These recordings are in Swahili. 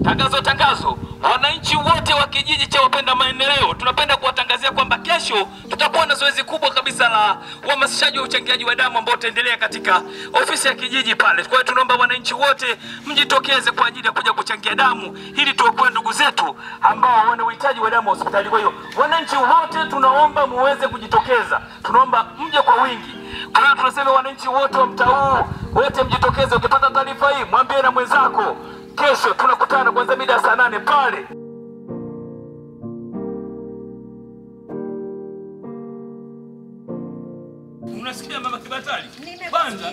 Tangazo. Wananchi wote wa kijiji cha Wapenda Maendeleo tunapenda kuwatangazia kwamba kesho tutakuwa na zoezi kubwa kabisa la uhamasishaji wa uchangiaji wa damu ambao utaendelea katika ofisi ya kijiji pale. Kwa hiyo tunaomba wananchi wote mjitokeze kwa ajili ya kuja kuchangia damu ili tuokoe ndugu zetu ambao wana uhitaji wa damu hospitali. Kwa hiyo wananchi wote tunaomba muweze kujitokeza. Tunaomba mje kwa wingi. Kwa hiyo tunasema wananchi wote wa mtaa huu wote mjitokeze. Ukipata taarifa hii mwambie na mwenzako. Kesho tunakutana kuanzia mida saa 8 pale. Unasikia Mama Kibatali? Kwanza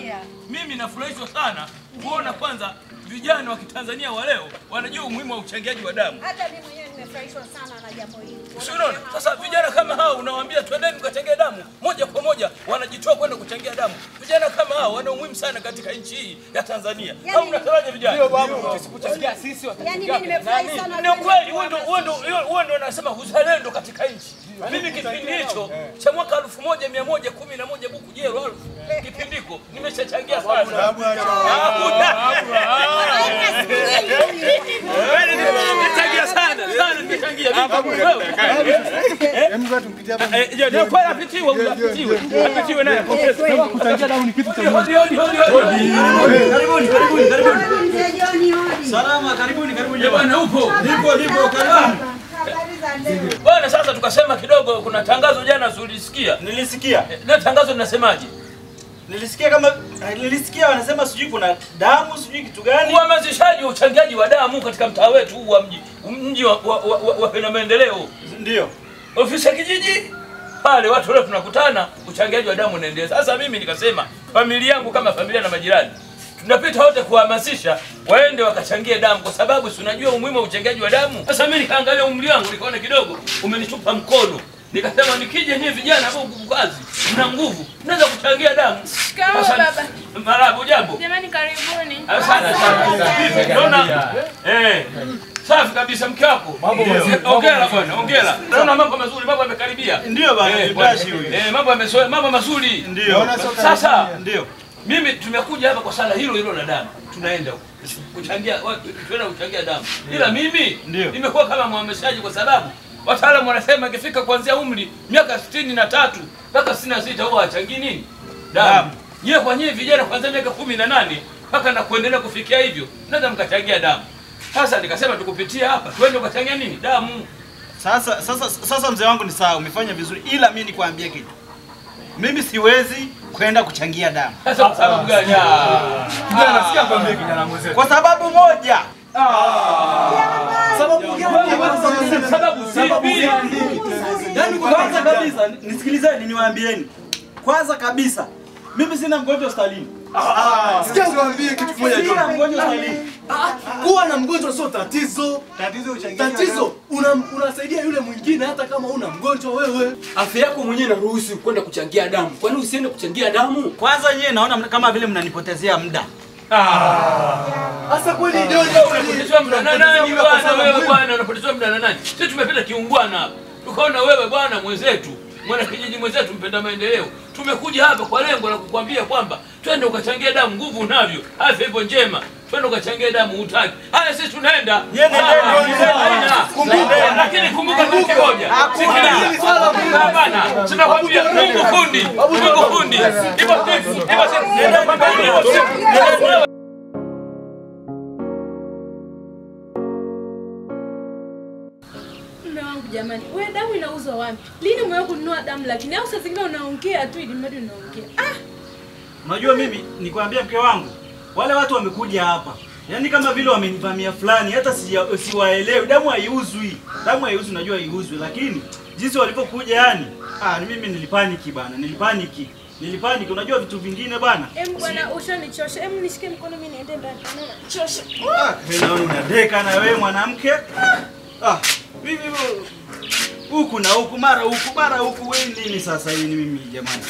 mimi nafurahishwa sana kuona kwanza vijana wa Kitanzania wa leo wanajua umuhimu wa uchangiaji wa damu. Hata mimi mwenyewe nimefurahishwa sana na jambo hili. Unaona? Sasa vijana kama hao unawaambia twendeni mkachangie damu, moja kwa moja wanajitoa kwenda kuchangia damu. Vijana kama hao wana umuhimu sana katika nchi hii ya Tanzania. Au unataraje vijana? Ndio babu, tusikuchangia sisi watachangia. Yaani mimi nimefurahi sana. Ni kweli wewe ndio unasema uzalendo katika nchi. Mimi kipindi hicho cha mwaka 1111 buku jero kipindiko nimeshachangia sana. Nimechangia sana nimechangia. Ndio kwa apitiwe naye kuchangia damu ni kitu cha muhimu. Karibuni. Salama, karibuni bwana. Upo? Nipo karibuni. Bwana, sasa tukasema kidogo kuna tangazo jana ulisikia? Nilisikia. Na tangazo linasemaje? Nilisikia wanasema sijui kuna damu sijui kitu gani. Uhamasishaji wa uchangiaji wa damu katika mtaa wetu huu wa mji wa Wapenda Maendeleo. Ndio. Ofisi ya kijiji pale watu leo tunakutana, uchangiaji wa damu unaendelea. Sasa mimi nikasema familia yangu kama familia na majirani tunapita wote kuhamasisha waende wakachangie damu kwa sababu si unajua umuhimu wa uchangiaji wa damu. Sasa mimi nikaangalia umri wangu nikaona kidogo umenitupa mkono. Nikasema nikije nyie vijana hapo nguvu kazi, mna nguvu, mnaweza kuchangia damu. Shikamoo baba. Marahaba, jambo. Jamani karibuni. Asante sana. Naona safi kabisa mke wako. Hongera bwana, hongera. Naona mambo mazuri, mambo yamekaribia. Ndio bwana, nipashi huyu. Mambo mazuri. Ndio. Sasa ndio. Mimi tumekuja hapa kwa sala hilo la damu. Tunaenda kuchangia damu. Ila mimi nimekuwa kama mhamasishaji kwa sababu wataalamu wanasema ikifika kuanzia umri miaka 63 mpaka 66 huwa hachangii nini? Damu. Yeye kwa nyinyi vijana kuanzia miaka 18 mpaka na kuendelea kufikia hivyo, naweza mkachangia damu. Sasa nikasema tukupitia hapa, twende ukachangia nini? Damu. Sasa mzee wangu ni sawa, umefanya vizuri, ila mimi nikwambie kitu. Mimi siwezi kwenda kuchangia damu. Sasa kwa sababu gani? Kijana nasikia kwambie kijana mzee. Kwa sababu moja. Sababu gani? Sababu yaani kwanza kabisa nisikilizeni niwaambieni. Kwanza kabisa mimi sina mgonjwa hospitalini. Sikia niwaambie kitu kimoja tu. Sina mgonjwa hospitalini. Kuwa na mgonjwa sio tatizo. Tatizo unasaidia yule mwingine hata kama una mgonjwa wewe. Afya yako mwenyewe inaruhusu kwenda kuchangia damu. Kwani usiende kuchangia damu? Kwanza nyie naona kama vile mnanipotezea muda. Sasa kweli ndio unapotezea muda na nani bwana wewe bwana unapotezea muda na nani? Sisi tumependa kiungwana hapa. Tukaona wewe bwana mwenzetu, mwana kijiji mwenzetu Mpenda Maendeleo. Tumekuja hapa kwa lengo la kukwambia kwamba twende ukachangia damu, nguvu unavyo, afya ipo njema. Twende ukachangia damu utaki. Haya sisi tunaenda. Lakini kumbuka kitu kimoja. Bana, tunakwambia Mungu fundi. Mungu fundi. Jamani, wewe damu inauzwa wapi? Lini umewahi kununua damu lakini au saa zingine unaongea tu ili mradi unaongea. Unajua mimi nikwambia mke wangu, wale watu wamekuja hapa. Yaani kama vile wamenivamia fulani, hata siwaelewi. Damu haiuzwi. Damu haiuzwi, unajua haiuzwi, lakini jinsi walipokuja yani, mimi nilipaniki bana, nilipaniki. Unajua vitu vingine bana. Bwana ushanichosha. Nishike mkono mimi niende ndani. Naona chosha. Wewe unadeka na wewe mwanamke. Mimi huku na huku mara huku wewe nini sasa hii ni mimi jamani?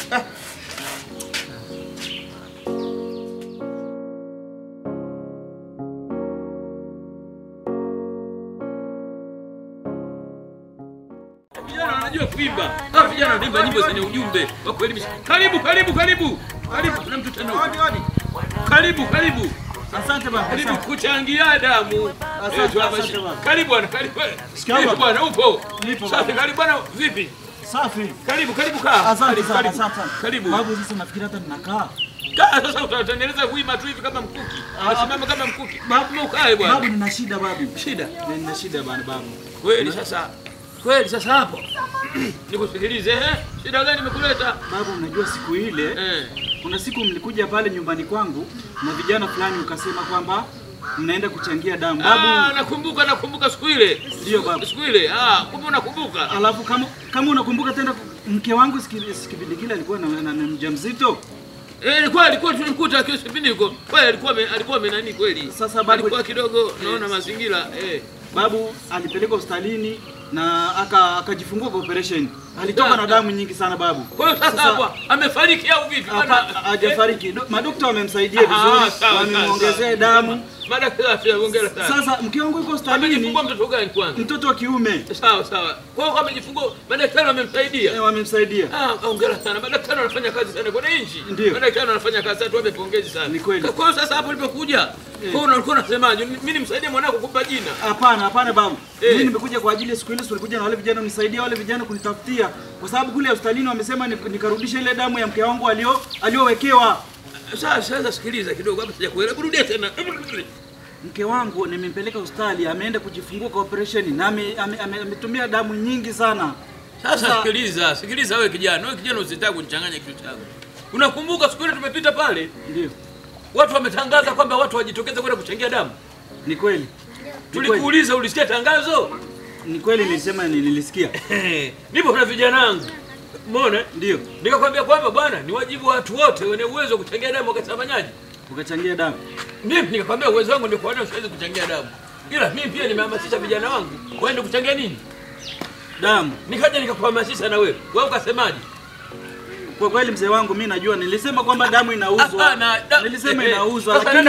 Vijana wanajua kuimba. Vijana wanaimba nyimbo zenye ujumbe wa kuelimisha. Karibu. Kuna mtu tena. Karibu. Asante baba. Karibu kuchangia damu. Asante baba. Karibu bwana, karibu. Shikamoo. Karibu bwana, upo? Nipo Safi, bwana. karibu bwana, vipi? Safi. Karibu kaa. Asante sana, Karibu. asante. Karibu. Babu, sasa nafikiri hata ninakaa. Kaa sasa, utatengeneza wima tu hivi kama mkuki. Unasimama kama mkuki. Babu, ukae bwana. Babu, nina shida babu. Shida. Nina shida bwana babu. Kweli sasa hapo. Nikusikilize, shida gani imekuleta? Babu, unajua siku ile kuna siku mlikuja pale nyumbani kwangu na vijana fulani ukasema kwamba mnaenda kuchangia damu. Babu, nakumbuka siku ile. Ndio babu. Siku ile. Kumbe unakumbuka. Alafu kama unakumbuka tena mke wangu kipindi kile alikuwa na mjamzito. Alikuwa tulimkuta kipindi huko. Kweli alikuwa amenani kweli. Sasa babu, alikuwa kidogo naona mazingira Babu alipeleka hospitalini na akajifungua kwa operation. Alitoka na damu nyingi sana babu. Kwa hiyo sasa hapo amefariki au vipi? Hajafariki. Madaktari wamemsaidia vizuri, wamemuongezea damu. Madaktari waongeza sana. Sasa mke wangu yuko hospitalini. Amejifungua mtoto gani kwanza? Mtoto wa kiume. Sawa. Kwa hiyo amejifungua, madaktari wamemsaidia. Wamemsaidia. Hongera sana. Madaktari wanafanya kazi sana kwa nchi. Ndio. Madaktari wanafanya kazi sana, tuwape pongezi sana. Ni kweli. Kwa hiyo sasa hapo ulipokuja, kwa hiyo ulikuwa unasemaje? Mimi nimsaidie mwanangu kukupa jina? Hapana babu. Mimi nimekuja kwa ajili ya siku ile tulikuja na wale vijana nisaidia wale vijana kunitafutia kwa sababu kule hospitalini wamesema nikarudisha ile damu ya mke wangu aliowekewa. Sasa sikiliza kidogo hapa sijakuelewa. Rudia tena. Mke wangu nimempeleka hospitali, ameenda kujifungua kwa operation na ametumia damu nyingi sana. Sasa sikiliza wewe kijana. Wewe kijana usitaka kunichanganya kitu chako. Unakumbuka siku ile tumepita pale? Ndio. Watu wametangaza kwamba watu wajitokeze kwenda kuchangia damu. Ni kweli. Tulikuuliza ulisikia tangazo? Ni kweli nilisema nilisikia. Nipo na vijana wangu. Umeona? Ndio. Nikakwambia kwamba bwana ni wajibu wa watu wote wenye uwezo kuchangia damu wakasafanyaje? Ukachangia damu. Mimi nikakwambia uwezo wangu ndio kuona siwezi kuchangia damu. Ila mimi pia nimehamasisha vijana wangu waende kuchangia nini? Damu. Nikaja nikakuhamasisha na wewe. Wewe ukasemaje? Kwa kweli mzee wangu mimi najua nilisema kwamba damu inauzwa. Nilisema inauzwa lakini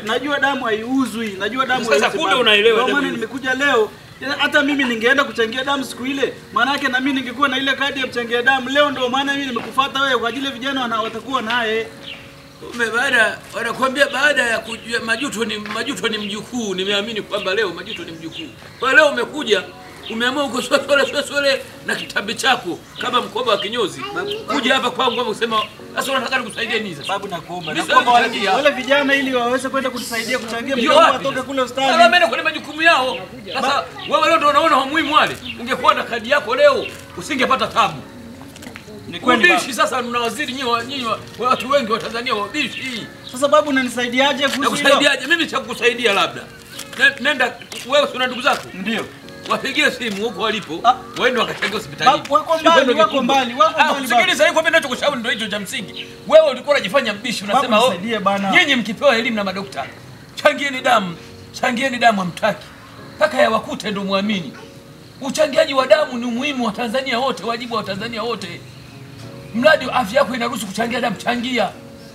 najua damu haiuzwi. Najua damu haiuzwi. Sasa kule unaelewa. Ndio maana nimekuja leo. Hata mimi ningeenda kuchangia damu siku ile. Maana yake na mimi ningekuwa na ile kadi ya kuchangia damu. Leo ndio maana mimi nimekufuata wewe kwa ajili ya vijana watakuwa naye. Wanakuambia baada ya kujua majuto ni mjukuu. Nimeamini kwamba leo majuto ni mjukuu. Kwa leo umekuja umeamua uko swele na kitabu chako kama mkoba wa kinyozi. Kuja hapa kwangu kama kusema sasa unataka nikusaidia nini sasa? Babu nakuomba. Nakuomba wale vijana ili waweze kwenda kunisaidia kuchangia mjomba watoke kule hospitali. Sasa wameenda kwenye majukumu yao. Sasa wewe leo ndio unaona umuhimu wale. Ungekuwa na kadi yako leo usingepata tabu. Ni kweli bishi sasa mnawaziri nyinyi watu wengi wa Tanzania wabishi. Sasa babu unanisaidiaje kuhusu hilo? Nakusaidiaje? Mimi nitakusaidia labda. Nenda wewe una ndugu zako? Ndio. Wapigie simu huko walipo, waende wakachangia hospitalini. Wako mbali. Sikiliza hiyo kwamba ninachokushauri ndio hicho cha msingi. Wewe ulikuwa unajifanya mbishi unasema nyinyi mkipewa elimu na madaktari, changieni damu hamtaki. Mpaka yawakute ndio muamini. Uchangiaji wa damu ni muhimu wa Tanzania wote, wajibu wa Tanzania wote. Mradi afya yako inaruhusu kuchangia damu, changia.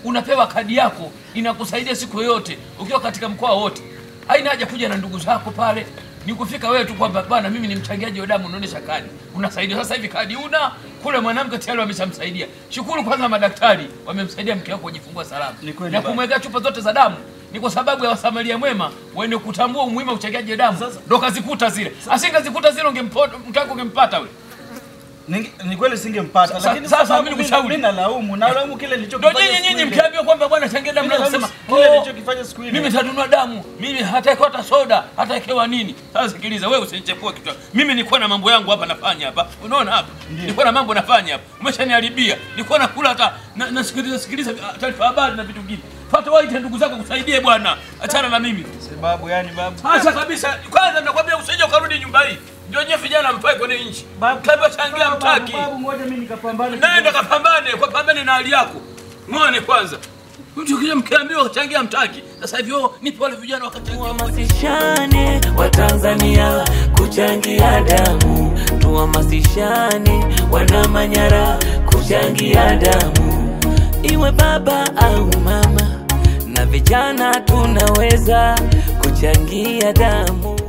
Unapewa kadi yako, inakusaidia siku yoyote ukiwa katika mkoa wote. Haina haja kuja na ndugu zako pale. Ni kufika wewe tu kwamba bwana mimi ni mchangiaji wa damu, unaonesha kadi. Unasaidia sasa hivi kadi una kule mwanamke tayari wameshamsaidia. Shukuru kwanza madaktari wamemsaidia mke wako kujifungua salama. Na kumwekea chupa zote za damu ni kwa sababu ya wasamaria mwema wenye kutambua umuhimu wa uchangiaji wa damu. Ndio kazikuta zile. Asingazikuta zile mke wako ungempata wewe. Ni kweli singempata lakini sasa mimi nikushauri. Mimi nalaumu kile nilichokifanya. Ndio nyinyi mkiambiwa kwamba bwana changia damu na kusema kile nilichokifanya siku ile. Mimi nitanunua damu, mimi hata soda, hata ikewa nini. Sasa sikiliza wewe usinichepue kitu. Mimi nilikuwa na mambo yangu hapa nafanya hapa. Unaona hapa? Nilikuwa na mambo nafanya hapa. Umeshaniharibia. Nilikuwa nakula hata nasikiliza taarifa habari na vitu vingine. Fuata waite ndugu zako kusaidie bwana. Achana na mimi. Sababu babu. Sasa kabisa kwanza nakwambia usije ukarudi nyumba hii. Ndio nyewe vijana mfae kwenye nchi. Kabla changia mtaki. Babu ngoja mimi nikapambane. Naenda kapambane na hali yako. Muone kwanza. Mtu kile mkiambiwa changia mtaki. Sasa hivyo nipo wale vijana wakachangia. Tuhamasishane wa Tanzania kuchangia damu. Tuhamasishane wana Manyara kuchangia damu. Iwe baba au mama na vijana tunaweza kuchangia damu.